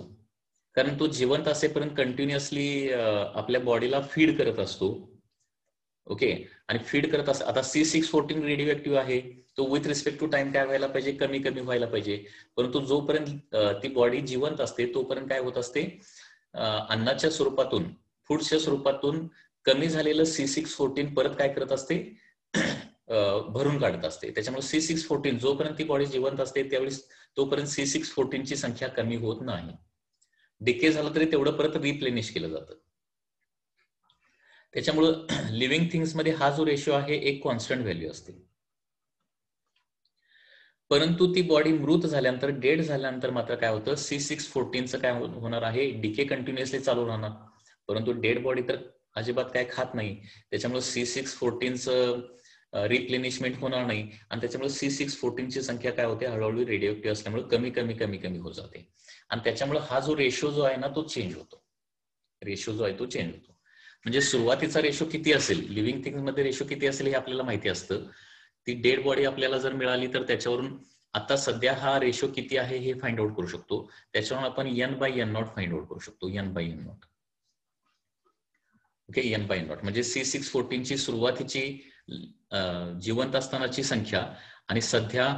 कारण तो जिवंत असेपर्यंत कंटिन्युअसली आपल्या बॉडीला फीड करत असतो. ओके, आणि फीड करत असतो. आता C614 रेडिओ ऍक्टिव्ह आहे, तो विथ रिस्पेक्ट टू टाइम काय व्हायला पाहिजे, कमी कमी व्हायला पाहिजे. परंतु जोपर्यंत ती बॉडी जिवंत असते तोपर्यंत काय होत असते, अन्नाच्या स्वरूपातून, फूडच्या स्वरूपातून कमी झालेलं C614 परत काय करत असते, भरून काढत असते. त्याच्यामुळे C614 जोपर्यंत ती बॉडी जिवंत असते त्यावेळी तोपर्यंत C614 ची संख्या कमी होत नाही. डिके झालं तरी तेवढं परत रिप्लेनिश केलं जातं. त्याच्यामुळं लिव्हिंग थिंग्स मध्ये हा जो रेशो आहे एक कॉन्स्टंट व्हॅल्यू असते. परंतु ती बॉडी मृत झाल्यानंतर, डेड झाल्यानंतर मात्र काय होतं, C614चं काय होणार आहे, डिके कंटिन्युअसली चालू राहणार. परंतु डेड बॉडी तर अजिबात काय खात नाही, त्याच्यामुळे C614चं रिप्लेनिशमेंट होणार नाही आणि त्याच्यामुळे C614ची संख्या काय होते, हळूहळू रेडिओ ऍक्टिव्ह असल्यामुळे कमी कमी कमी कमी होत जाते. आणि त्याच्यामुळे हा जो रेशो जो आहे ना तो चेंज होतो. रेशो जो आहे तो चेंज होतो. म्हणजे सुरुवातीचा रेशो किती असेल, लिव्हिंग थिंग्स मध्ये रेशो किती असेल हे आपल्याला माहिती असतं. ती डेड बॉडी आपल्याला जर मिळाली तर त्याच्यावरून आता सध्या हा रेशो किती आहे हे फाइंड आउट करू शकतो. त्याच्यावरून आपण n/n0 फाइंड आउट करू शकतो. n/n0, ओके, n/n0 म्हणजे C614 ची सुरुवातीची जिवंत असतानाची संख्या आणि सध्या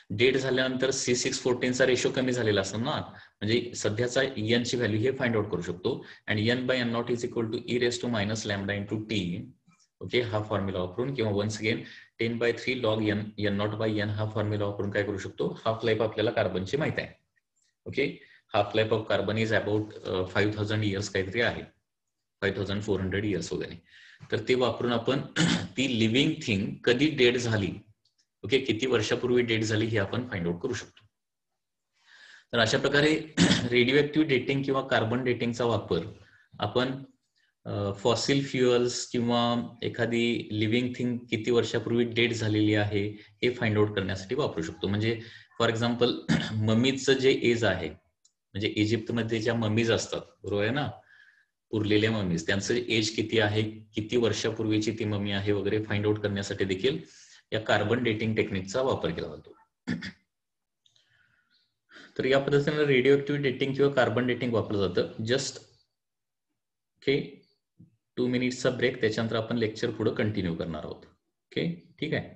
डेड झाल्यानंतर C614चा रेशो कमी झालेला असतो ना, म्हणजे सध्याचा n ची व्हॅल्यू हे फाइंड आउट करू शकतो. आणि n/n0 is equal to e⁻⁻ λ × t, okay, हा फॉर्म्युला वापरून, किंवा वन्स अगेन 10/3 log n0/n हा फॉर्म्युला वापरून काय करू शकतो, हाफ लाईफ आपल्याला कार्बनची माहित आहे. Okay, half life of carbon is about 5000 years काहीतरी आहे, 5400 इयर्स वगैरे. तर ते वापरून आपण ती लिव्हिंग थिंग कधी डेड झाली, ओके, किती वर्षापूर्वी डेड झाली हे आपण फाइंड आउट करू शकतो. तर अशा प्रकारे रेडिओ ऍक्टिव्ह डेटिंग किंवा कार्बन डेटिंगचा वापर आपण फॉसिल फ्युअल्स किंवा एखादी लिव्हिंग थिंग किती वर्षापूर्वी डेड झालेली आहे हे फाइंड आउट करण्यासाठी वापरू शकतो. म्हणजे फॉर एक्झाम्पल ममीजचं जे एज आहे, म्हणजे इजिप्तमध्ये ज्या ममीज असतात, बरोबर आहे ना, उरलेल्या ममीज, त्यांचं एज किती आहे, किती वर्षापूर्वीची ती ममी आहे वगैरे फाइंड आउट करण्यासाठी देखील या कार्बन डेटिंग टेक्निकचा वापर केला जातो. तर या पद्धतीने रेडिओ ऍक्टिव्ह डेटिंग किंवा कार्बन डेटिंग वापरलं जातं. जस्ट ओके 2 मिनिट्सचा ब्रेक, त्याच्यानंतर आपण लेक्चर पुढे कंटिन्यू करणार आहोत. ओके, ठीक आहे.